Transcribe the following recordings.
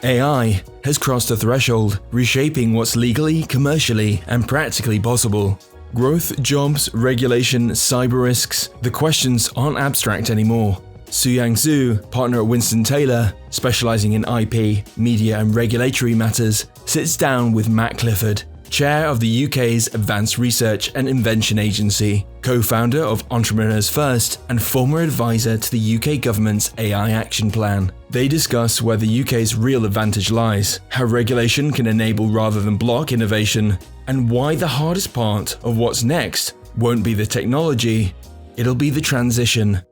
AI has crossed a threshold, reshaping what's legally, commercially, and practically possible. Growth, jobs, regulation, cyber risks, the questions aren't abstract anymore. Xuyang Zhu, partner at Winston Taylor, specializing in IP, media, and regulatory matters, sits down with Matt Clifford, chair of the UK's Advanced Research and Invention Agency, co-founder of Entrepreneurs First, and former advisor to the UK government's AI Action Plan. They discuss where the UK's real advantage lies, how regulation can enable rather than block innovation, and why the hardest part of what's next won't be the technology, it'll be the transition.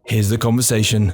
Here's the conversation.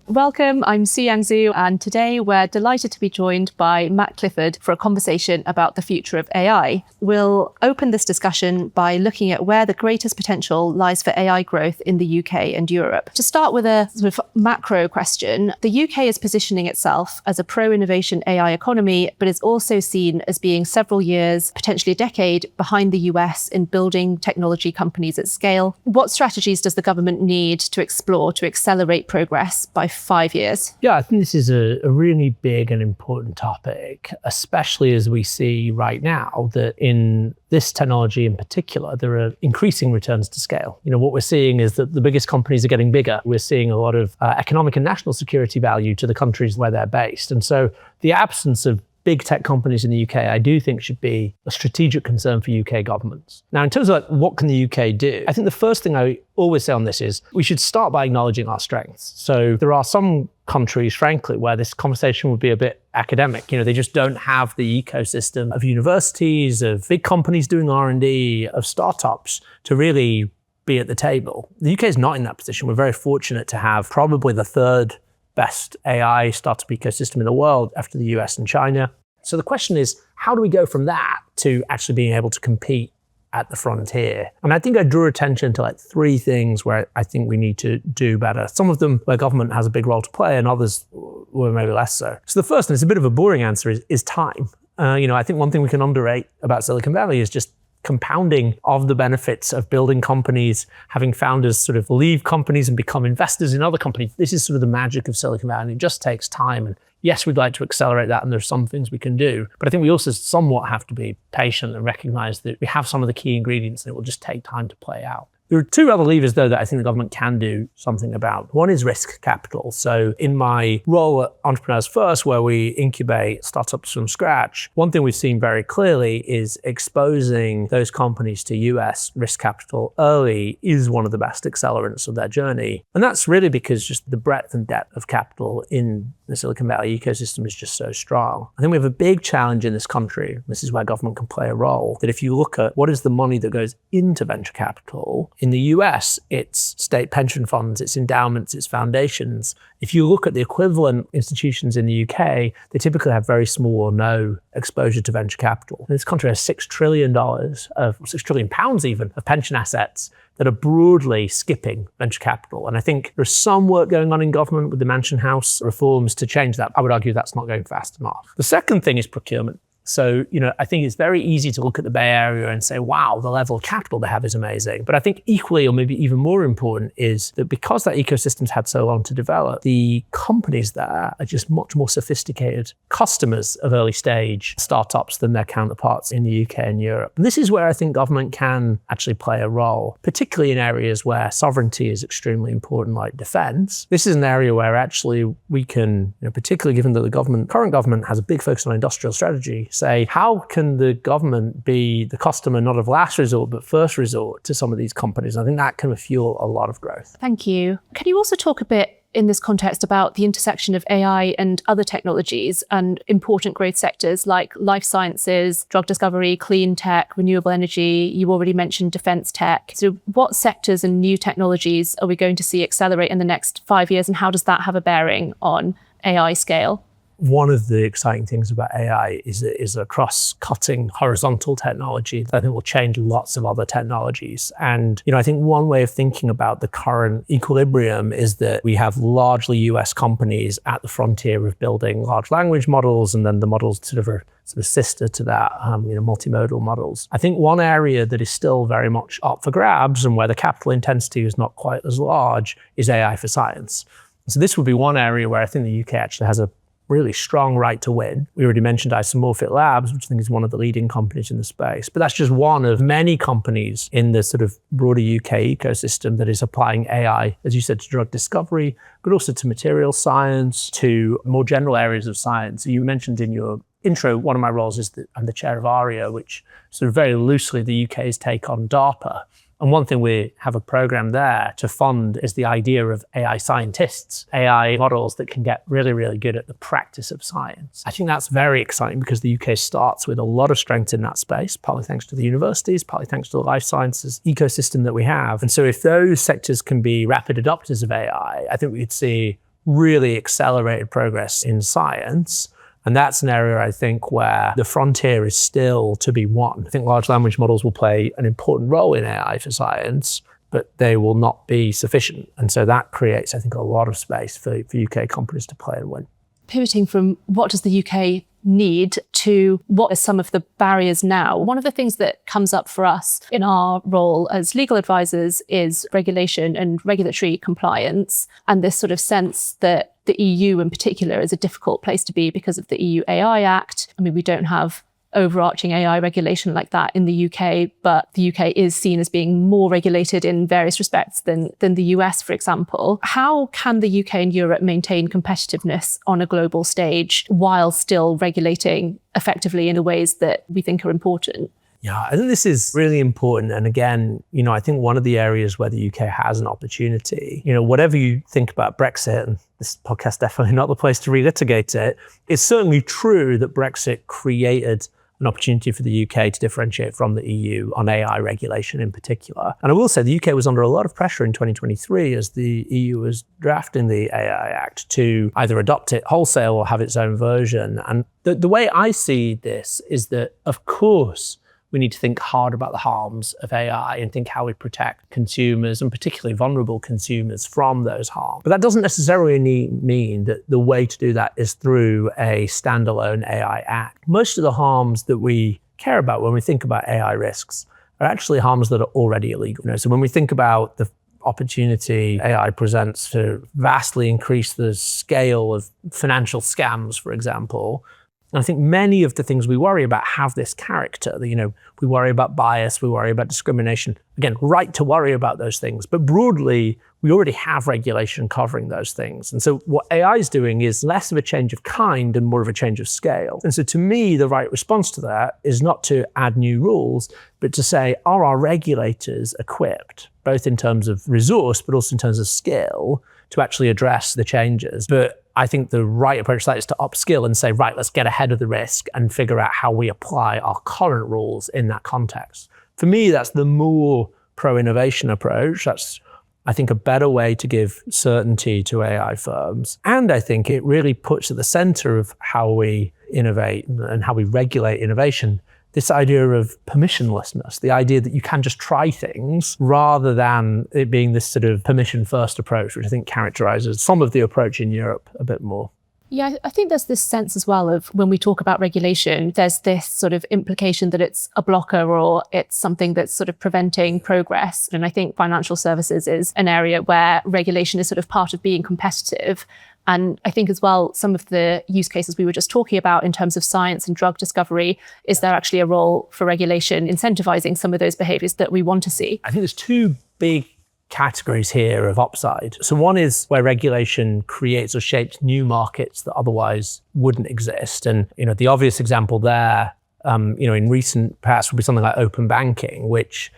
Welcome, I'm Xuyang Zhu, and today we're delighted to be joined by Matt Clifford for a conversation about the future of AI. We'll open this discussion by looking at where the greatest potential lies for AI growth in the UK and Europe. To start with a sort of macro question, the UK is positioning itself as a pro-innovation AI economy, but is also seen as being several years, potentially a decade, behind the US in building technology companies at scale. What strategies does the government need to explore to accelerate progress by 5 years? Yeah, I think this is a really big and important topic, especially as we see right now that in this technology in particular, there are increasing returns to scale. What we're seeing is that the biggest companies are getting bigger. We're seeing a lot of economic and national security value to the countries where they're based. And so the absence of big tech companies in the UK, I do think should be a strategic concern for UK governments. Now, in terms of what can the UK do, I think the first thing I always say on this is we should start by acknowledging our strengths. So there are some countries, frankly, where this conversation would be a bit academic. They just don't have the ecosystem of universities, of big companies doing R&D, of startups to really be at the table. The UK is not in that position. We're very fortunate to have probably the third best AI startup ecosystem in the world after the US and China. So the question is, how do we go from that to actually being able to compete at the frontier? And I think I drew attention to three things where I think we need to do better. Some of them where government has a big role to play and others were maybe less so. So the first, and it's a bit of a boring answer, is time. I think one thing we can underrate about Silicon Valley is just compounding of the benefits of building companies, having founders sort of leave companies and become investors in other companies. This is sort of the magic of Silicon Valley. It just takes time. And yes, we'd like to accelerate that, and there's some things we can do. But I think we also somewhat have to be patient and recognize that we have some of the key ingredients and it will just take time to play out. There are two other levers, though, that I think the government can do something about. One is risk capital. So in my role at Entrepreneurs First, where we incubate startups from scratch, one thing we've seen very clearly is exposing those companies to US risk capital early is one of the best accelerants of their journey. And that's really because just the breadth and depth of capital in the Silicon Valley ecosystem is just so strong. I think we have a big challenge in this country. This is where government can play a role. That if you look at what is the money that goes into venture capital, in the US, it's state pension funds, it's endowments, it's foundations. If you look at the equivalent institutions in the UK, they typically have very small or no exposure to venture capital. And this country has £6 trillion £6 trillion even of pension assets that are broadly skipping venture capital. And I think there's some work going on in government with the Mansion House reforms to change that. I would argue that's not going fast enough. The second thing is procurement. So, I think it's very easy to look at the Bay Area and say, wow, the level of capital they have is amazing. But I think equally, or maybe even more important, is that because that ecosystem's had so long to develop, the companies there are just much more sophisticated customers of early stage startups than their counterparts in the UK and Europe. And this is where I think government can actually play a role, particularly in areas where sovereignty is extremely important, like defense. This is an area where actually we can, particularly given that the current government has a big focus on industrial strategy, say, how can the government be the customer not of last resort, but first resort to some of these companies? I think that can fuel a lot of growth. Thank you. Can you also talk a bit in this context about the intersection of AI and other technologies and important growth sectors like life sciences, drug discovery, clean tech, renewable energy? You already mentioned defense tech. So what sectors and new technologies are we going to see accelerate in the next 5 years, and how does that have a bearing on AI scale? One of the exciting things about AI is a cross-cutting horizontal technology that I think will change lots of other technologies. And, I think one way of thinking about the current equilibrium is that we have largely US companies at the frontier of building large language models, and then the models sort of sister to that, multimodal models. I think one area that is still very much up for grabs and where the capital intensity is not quite as large is AI for science. So this would be one area where I think the UK actually has a really strong right to win. We already mentioned Isomorphic Labs, which I think is one of the leading companies in the space. But that's just one of many companies in the sort of broader UK ecosystem that is applying AI, as you said, to drug discovery, but also to material science, to more general areas of science. You mentioned in your intro, one of my roles is that I'm the chair of ARIA, which sort of very loosely the UK's take on DARPA. And one thing we have a program there to fund is the idea of AI scientists, AI models that can get really, really good at the practice of science. I think that's very exciting because the UK starts with a lot of strength in that space, partly thanks to the universities, partly thanks to the life sciences ecosystem that we have. And so if those sectors can be rapid adopters of AI, I think we'd see really accelerated progress in science. And that's an area, I think, where the frontier is still to be won. I think large language models will play an important role in AI for science, but they will not be sufficient. And so that creates, I think, a lot of space for UK companies to play and win. Pivoting from what does the UK need to what are some of the barriers now? One of the things that comes up for us in our role as legal advisors is regulation and regulatory compliance, and this sort of sense that the EU in particular is a difficult place to be because of the EU AI Act. I mean, we don't have overarching AI regulation like that in the UK, but the UK is seen as being more regulated in various respects than the US, for example. How can the UK and Europe maintain competitiveness on a global stage while still regulating effectively in the ways that we think are important? Yeah, I think this is really important. And again, I think one of the areas where the UK has an opportunity, whatever you think about Brexit, and this podcast is definitely not the place to relitigate it, it's certainly true that Brexit created an opportunity for the UK to differentiate from the EU on AI regulation in particular. And I will say the UK was under a lot of pressure in 2023 as the EU was drafting the AI Act to either adopt it wholesale or have its own version. And the way I see this is that, of course, we need to think hard about the harms of AI and think how we protect consumers, and particularly vulnerable consumers, from those harms. But that doesn't necessarily mean that the way to do that is through a standalone AI Act. Most of the harms that we care about when we think about AI risks are actually harms that are already illegal. So when we think about the opportunity AI presents to vastly increase the scale of financial scams, for example, and I think many of the things we worry about have this character. We worry about bias, we worry about discrimination. Again, right to worry about those things. But broadly, we already have regulation covering those things. And so what AI is doing is less of a change of kind and more of a change of scale. And so to me, the right response to that is not to add new rules, but to say, are our regulators equipped, both in terms of resource, but also in terms of skill, to actually address the changes? But I think the right approach to that is to upskill and say, right, let's get ahead of the risk and figure out how we apply our current rules in that context. For me, that's the more pro-innovation approach. That's, I think, a better way to give certainty to AI firms. And I think it really puts at the center of how we innovate and how we regulate innovation this idea of permissionlessness, the idea that you can just try things rather than it being this sort of permission-first approach, which I think characterizes some of the approach in Europe a bit more. Yeah, I think there's this sense as well of when we talk about regulation, there's this sort of implication that it's a blocker or it's something that's sort of preventing progress. And I think financial services is an area where regulation is sort of part of being competitive. And I think as well, some of the use cases we were just talking about in terms of science and drug discovery, is there actually a role for regulation incentivizing some of those behaviors that we want to see? I think there's two big categories here of upside. So one is where regulation creates or shapes new markets that otherwise wouldn't exist. And the obvious example there, in recent past would be something like open banking, which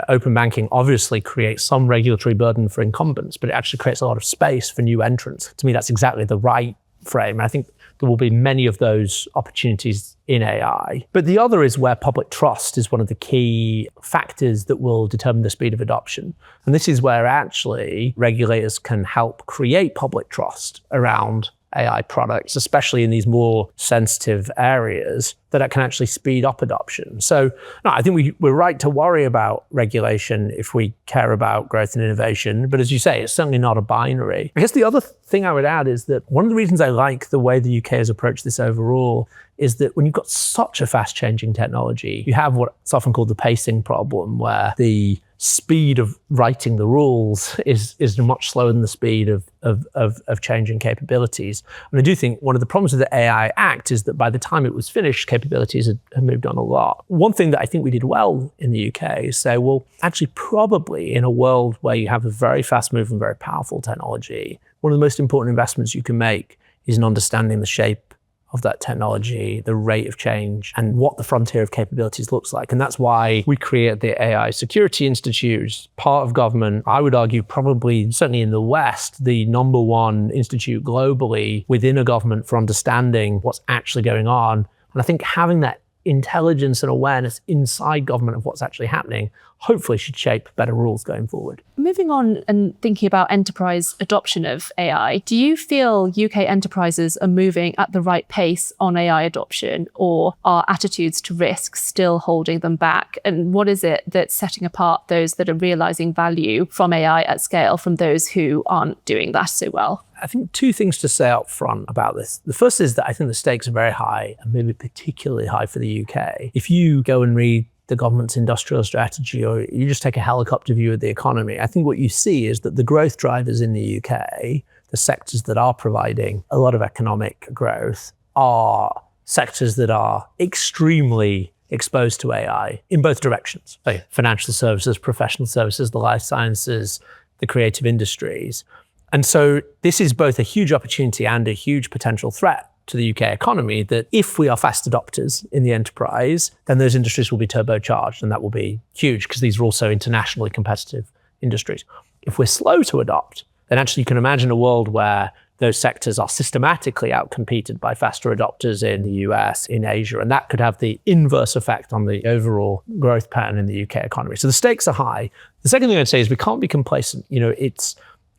open banking obviously creates some regulatory burden for incumbents, but it actually creates a lot of space for new entrants. To me, that's exactly the right frame. I think there will be many of those opportunities in AI. But the other is where public trust is one of the key factors that will determine the speed of adoption. And this is where actually regulators can help create public trust around AI products, especially in these more sensitive areas, that can actually speed up adoption. So no, I think we're right to worry about regulation if we care about growth and innovation. But as you say, it's certainly not a binary. I guess the other thing I would add is that one of the reasons I like the way the UK has approached this overall is that when you've got such a fast changing technology, you have what's often called the pacing problem, where the speed of writing the rules is much slower than the speed of changing capabilities. And I do think one of the problems with the AI Act is that by the time it was finished, capabilities had moved on a lot. One thing that I think we did well in the UK is say, well, actually probably in a world where you have a very fast-moving, very powerful technology, one of the most important investments you can make is in understanding the shape of that technology, the rate of change, and what the frontier of capabilities looks like. And that's why we create the AI Security Institute, part of government. I would argue probably, certainly in the West, the number one institute globally within a government for understanding what's actually going on. And I think having that intelligence and awareness inside government of what's actually happening hopefully should shape better rules going forward. Moving on and thinking about enterprise adoption of AI, do you feel UK enterprises are moving at the right pace on AI adoption, or are attitudes to risk still holding them back? And what is it that's setting apart those that are realizing value from AI at scale from those who aren't doing that so well? I think two things to say up front about this. The first is that I think the stakes are very high, and maybe particularly high for the UK. If you go and read the government's industrial strategy, or you just take a helicopter view of the economy, I think what you see is that the growth drivers in the UK, the sectors that are providing a lot of economic growth, are sectors that are extremely exposed to AI in both directions. So financial services, professional services, the life sciences, the creative industries. And so this is both a huge opportunity and a huge potential threat to the UK economy, that if we are fast adopters in the enterprise, then those industries will be turbocharged, and that will be huge because these are also internationally competitive industries. If we're slow to adopt, then actually you can imagine a world where those sectors are systematically outcompeted by faster adopters in the US, in Asia, and that could have the inverse effect on the overall growth pattern in the UK economy. So the stakes are high. The second thing I'd say is we can't be complacent.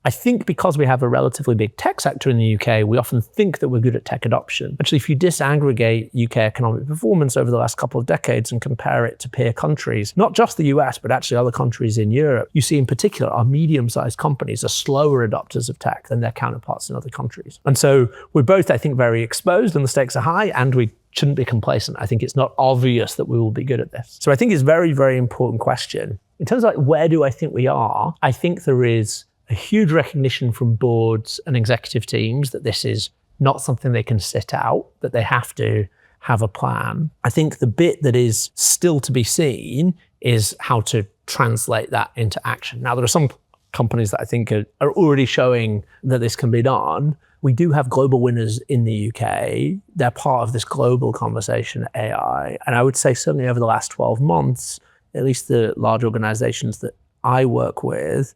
I think because we have a relatively big tech sector in the UK, we often think that we're good at tech adoption. Actually, if you disaggregate UK economic performance over the last couple of decades and compare it to peer countries, not just the US, but actually other countries in Europe, you see in particular our medium-sized companies are slower adopters of tech than their counterparts in other countries. And so we're both, I think, very exposed and the stakes are high, and we shouldn't be complacent. I think it's not obvious that we will be good at this. So I think it's a very, very important question. In terms of where do I think we are, I think there is a huge recognition from boards and executive teams that this is not something they can sit out, that they have to have a plan. I think the bit that is still to be seen is how to translate that into action. Now, there are some companies that I think are already showing that this can be done. We do have global winners in the UK. They're part of this global conversation, AI. And I would say certainly over the last 12 months, at least the large organizations that I work with,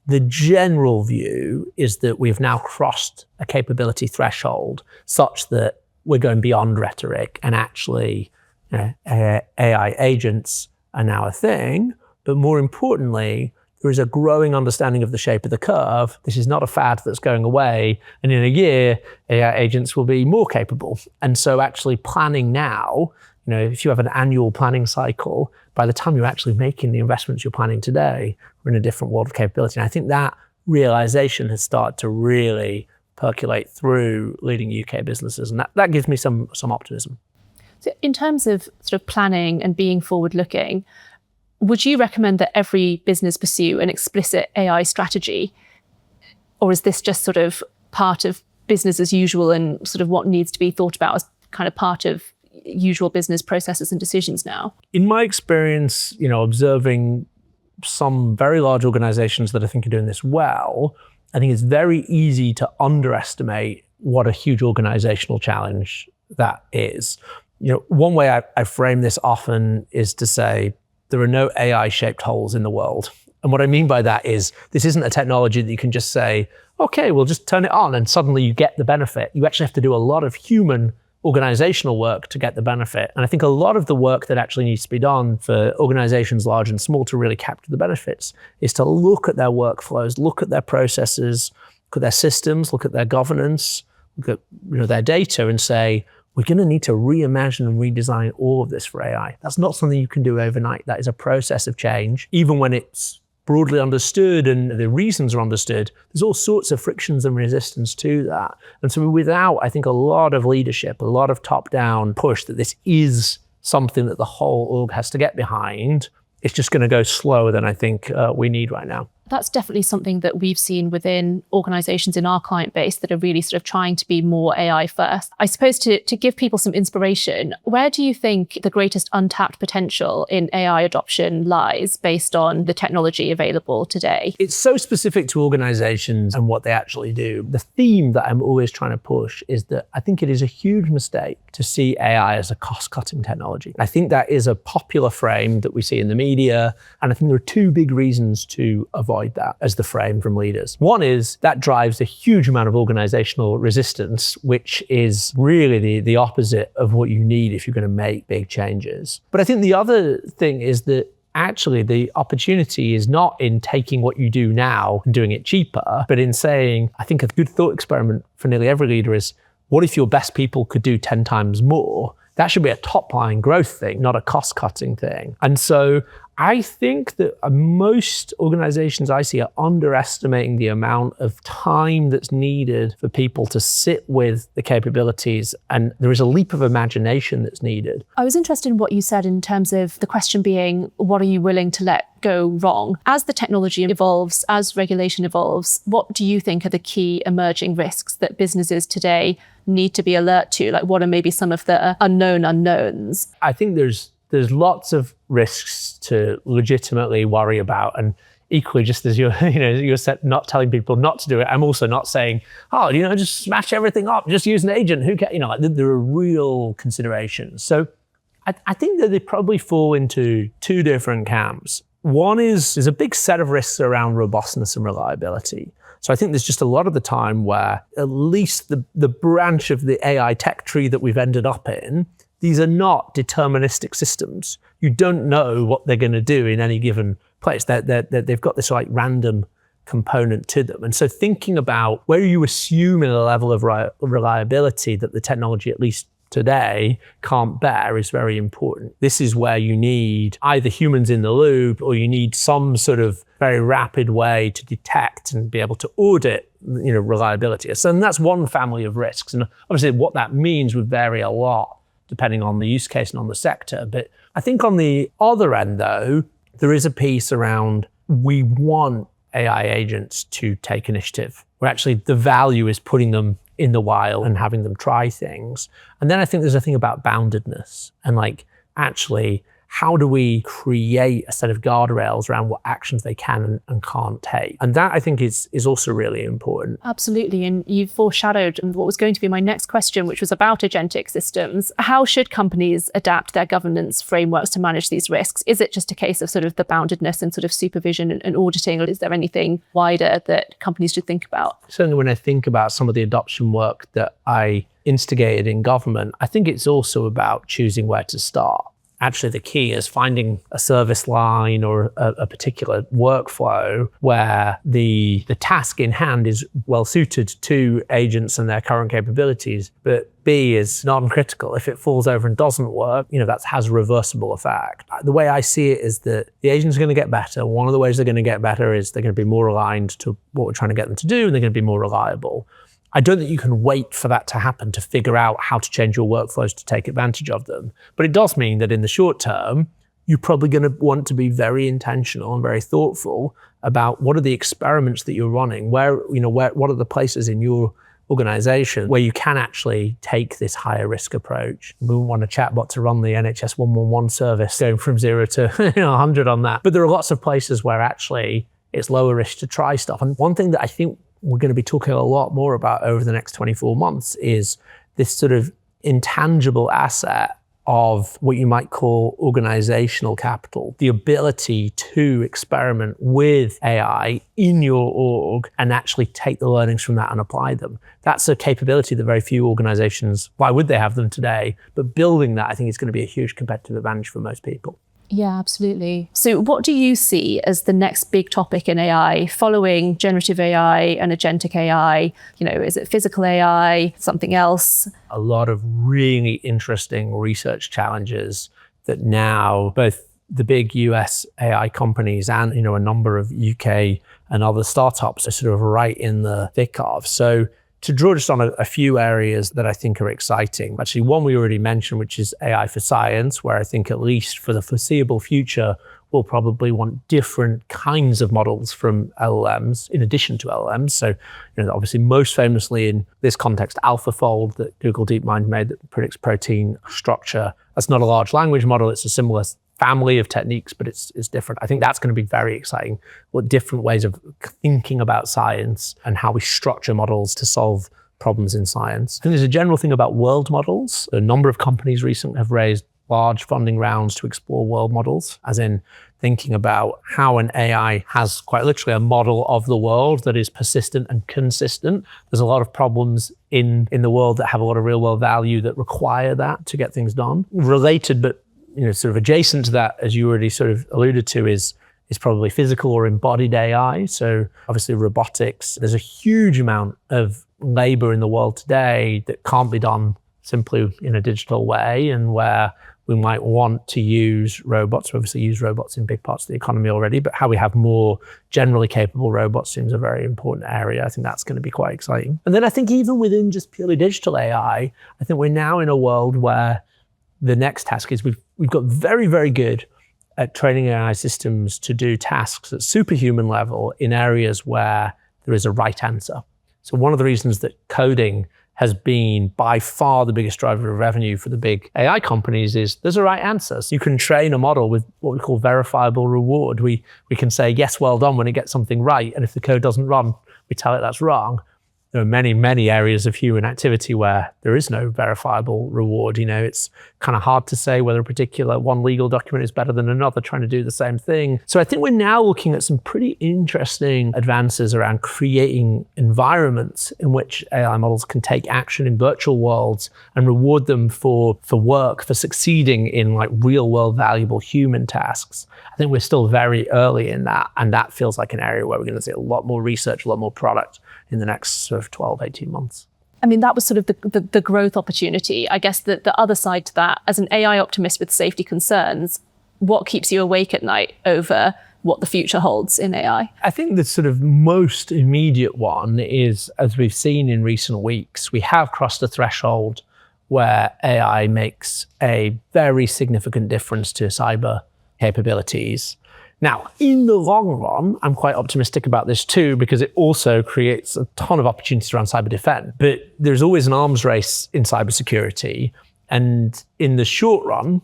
the general view is that we've now crossed a capability threshold such that we're going beyond rhetoric, and actually AI agents are now a thing. But more importantly, there is a growing understanding of the shape of the curve. This is not a fad that's going away. And in a year, AI agents will be more capable. And so actually planning now, if you have an annual planning cycle, by the time you're actually making the investments you're planning today, we're in a different world of capability. And I think that realization has started to really percolate through leading UK businesses. And that gives me some optimism. So in terms of sort of planning and being forward-looking, would you recommend that every business pursue an explicit AI strategy? Or is this just sort of part of business as usual and sort of what needs to be thought about as kind of part of usual business processes and decisions now? In my experience, observing some very large organizations that I think are doing this well, I think it's very easy to underestimate what a huge organizational challenge that is. One way I frame this often is to say there are no AI-shaped holes in the world. And what I mean by that is this isn't a technology that you can just say, okay, we'll just turn it on and suddenly you get the benefit. You actually have to do a lot of human organizational work to get the benefit. And I think a lot of the work that actually needs to be done for organizations large and small to really capture the benefits is to look at their workflows, look at their processes, look at their systems, look at their governance, look at their data and say, we're going to need to reimagine and redesign all of this for AI. That's not something you can do overnight. That is a process of change. Even when it's broadly understood and the reasons are understood, there's all sorts of frictions and resistance to that. And so without, I think, a lot of leadership, a lot of top-down push that this is something that the whole org has to get behind, it's just going to go slower than I think we need right now. That's definitely something that we've seen within organizations in our client base that are really sort of trying to be more AI first. I suppose to give people some inspiration, where do you think the greatest untapped potential in AI adoption lies based on the technology available today? It's so specific to organizations and what they actually do. The theme that I'm always trying to push is that I think it is a huge mistake to see AI as a cost-cutting technology. I think that is a popular frame that we see in the media, and I think there are two big reasons to avoid that as the frame from leaders. One is that drives a huge amount of organizational resistance, which is really the opposite of what you need if you're going to make big changes. But I think the other thing is that actually the opportunity is not in taking what you do now and doing it cheaper, but in saying, I think a good thought experiment for nearly every leader is, what if your best people could do 10 times more? That should be a top line growth thing, not a cost cutting thing. And so I think that most organizations I see are underestimating the amount of time that's needed for people to sit with the capabilities, and there is a leap of imagination that's needed. I was interested in what you said in terms of the question being, what are you willing to let go wrong? As the technology evolves, as regulation evolves, what do you think are the key emerging risks that businesses today need to be alert to? Like, what are maybe some of the unknown unknowns? I think there's lots of risks to legitimately worry about, and equally, just as you're not telling people not to do it, I'm also not saying, just smash everything up, just use an agent. Who cares? There are real considerations. So I think that they probably fall into two different camps. One is there's a big set of risks around robustness and reliability. So I think there's just a lot of the time where at least the branch of the AI tech tree that we've ended up in, these are not deterministic systems. You don't know what they're going to do in any given place. They've got this like random component to them. And so thinking about where you assume in a level of reliability that the technology, at least today, can't bear is very important. This is where you need either humans in the loop, or you need some sort of very rapid way to detect and be able to audit reliability. So and that's one family of risks. And obviously what that means would vary a lot depending on the use case and on the sector. But I think on the other end, though, there is a piece around we want AI agents to take initiative, where actually the value is putting them in the wild and having them try things. And then I think there's a thing about boundedness and actually, how do we create a set of guardrails around what actions they can and can't take? And that I think is also really important. Absolutely. And you've foreshadowed what was going to be my next question, which was about agentic systems. How should companies adapt their governance frameworks to manage these risks? Is it just a case of sort of the boundedness and sort of supervision and auditing, or is there anything wider that companies should think about? Certainly when I think about some of the adoption work that I instigated in government, I think it's also about choosing where to start. Actually, the key is finding a service line or a particular workflow where the task in hand is well suited to agents and their current capabilities, but B is non-critical. If it falls over and doesn't work, that has a reversible effect. The way I see it is that the agents are going to get better. One of the ways they're going to get better is they're going to be more aligned to what we're trying to get them to do, and they're going to be more reliable. I don't think you can wait for that to happen to figure out how to change your workflows to take advantage of them. But it does mean that in the short term, you're probably going to want to be very intentional and very thoughtful about what are the experiments that you're running, what are the places in your organization where you can actually take this higher risk approach. We wouldn't want a chatbot to run the NHS 111 service going from 0 to 100 on that. But there are lots of places where actually it's lower risk to try stuff. And one thing that I think we're going to be talking a lot more about over the next 24 months is this sort of intangible asset of what you might call organizational capital, the ability to experiment with AI in your org and actually take the learnings from that and apply them. That's a capability that very few organizations, why would they have them today? But building that, I think, is going to be a huge competitive advantage for most people. Yeah, absolutely. So what do you see as the next big topic in AI following generative AI and agentic AI? Is it physical AI, something else? A lot of really interesting research challenges that now both the big US AI companies and, a number of UK and other startups are sort of right in the thick of. So to draw just on a few areas that I think are exciting. Actually, one we already mentioned, which is AI for science, where I think at least for the foreseeable future, we'll probably want different kinds of models from LLMs in addition to LLMs. So, obviously most famously in this context, AlphaFold that Google DeepMind made that predicts protein structure. That's not a large language model. It's a similar family of techniques, but it's different. I think that's going to be very exciting. What different ways of thinking about science and how we structure models to solve problems in science. I think there's a general thing about world models. A number of companies recently have raised large funding rounds to explore world models, as in thinking about how an AI has quite literally a model of the world that is persistent and consistent. There's a lot of problems in the world that have a lot of real world value that require that to get things done. Related, but sort of adjacent to that, as you already sort of alluded to, is probably physical or embodied AI. So obviously robotics, there's a huge amount of labor in the world today that can't be done simply in a digital way, and where we might want to use robots. We obviously use robots in big parts of the economy already, but how we have more generally capable robots seems a very important area. I think that's going to be quite exciting. And then I think even within just purely digital AI, I think we're now in a world where the next task is we've got very, very good at training AI systems to do tasks at superhuman level in areas where there is a right answer. So one of the reasons that coding has been by far the biggest driver of revenue for the big AI companies is there's a right answer. So you can train a model with what we call verifiable reward. We can say, yes, well done when it gets something right. And if the code doesn't run, we tell it that's wrong. There are many, many areas of human activity where there is no verifiable reward. It's kind of hard to say whether a particular one legal document is better than another trying to do the same thing. So I think we're now looking at some pretty interesting advances around creating environments in which AI models can take action in virtual worlds and reward them for work, for succeeding in like real world valuable human tasks. I think we're still very early in that. And that feels like an area where we're going to see a lot more research, a lot more product in the next sort of 12, 18 months. I mean, that was sort of the growth opportunity. I guess the other side to that, as an AI optimist with safety concerns, what keeps you awake at night over what the future holds in AI? I think the sort of most immediate one is, as we've seen in recent weeks, we have crossed a threshold where AI makes a very significant difference to cyber capabilities. Now, in the long run, I'm quite optimistic about this too, because it also creates a ton of opportunities around cyber defense. But there's always an arms race in cybersecurity. And in the short run,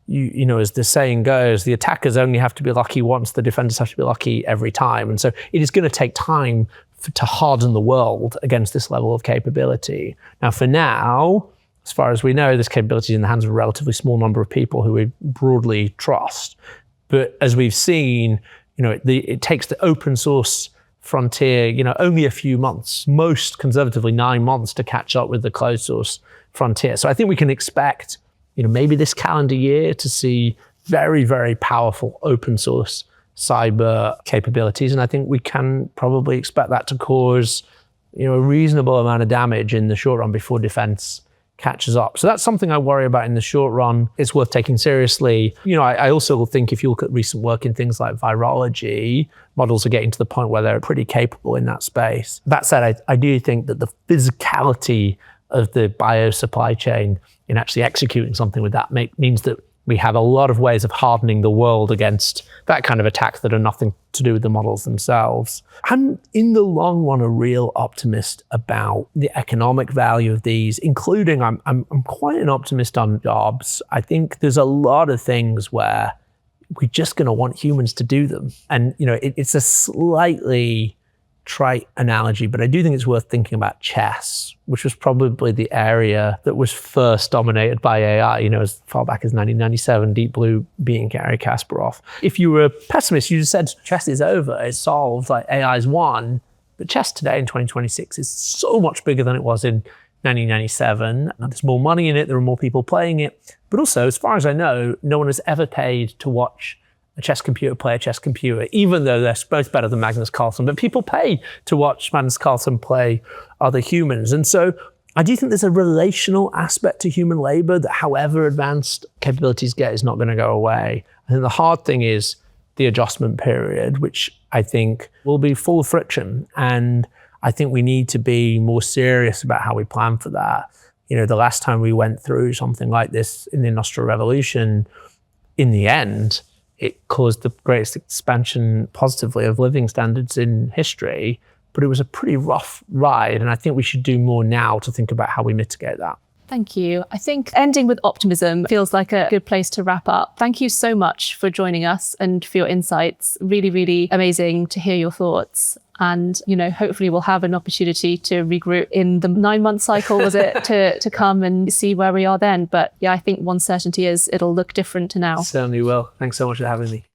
as the saying goes, the attackers only have to be lucky once, the defenders have to be lucky every time. And so it is going to take time to harden the world against this level of capability. Now, for now, as far as we know, this capability is in the hands of a relatively small number of people who we broadly trust. But as we've seen, it takes the open source frontier, only a few months, most conservatively 9 months to catch up with the closed source frontier. So I think we can expect, maybe this calendar year to see very, very powerful open source cyber capabilities. And I think we can probably expect that to cause, a reasonable amount of damage in the short run before defense catches up. So that's something I worry about in the short run. It's worth taking seriously. I also think if you look at recent work in things like virology, models are getting to the point where they're pretty capable in that space. That said, I do think that the physicality of the bio supply chain in actually executing something with that means that we have a lot of ways of hardening the world against that kind of attack that are nothing to do with the models themselves. I'm, in the long run, a real optimist about the economic value of these, including I'm quite an optimist on jobs. I think there's a lot of things where we're just going to want humans to do them. And, it's a slightly trite analogy, but I do think it's worth thinking about chess, which was probably the area that was first dominated by AI, as far back as 1997, Deep Blue beating Garry Kasparov. If you were a pessimist, you just said chess is over, it's solved, like AI's won. But chess today in 2026 is so much bigger than it was in 1997. There's more money in it, there are more people playing it. But also, as far as I know, no one has ever paid to watch a chess computer play a chess computer, even though they're both better than Magnus Carlsen. But people pay to watch Magnus Carlsen play other humans. And so I do think there's a relational aspect to human labor that however advanced capabilities get is not going to go away. I think the hard thing is the adjustment period, which I think will be full of friction. And I think we need to be more serious about how we plan for that. The last time we went through something like this in the Industrial Revolution, in the end, it caused the greatest expansion positively of living standards in history, but it was a pretty rough ride. And I think we should do more now to think about how we mitigate that. Thank you. I think ending with optimism feels like a good place to wrap up. Thank you so much for joining us and for your insights. Really, really amazing to hear your thoughts. And, hopefully we'll have an opportunity to regroup in the 9-month cycle, was it, to come and see where we are then. But yeah, I think one certainty is it'll look different to now. Certainly will. Thanks so much for having me.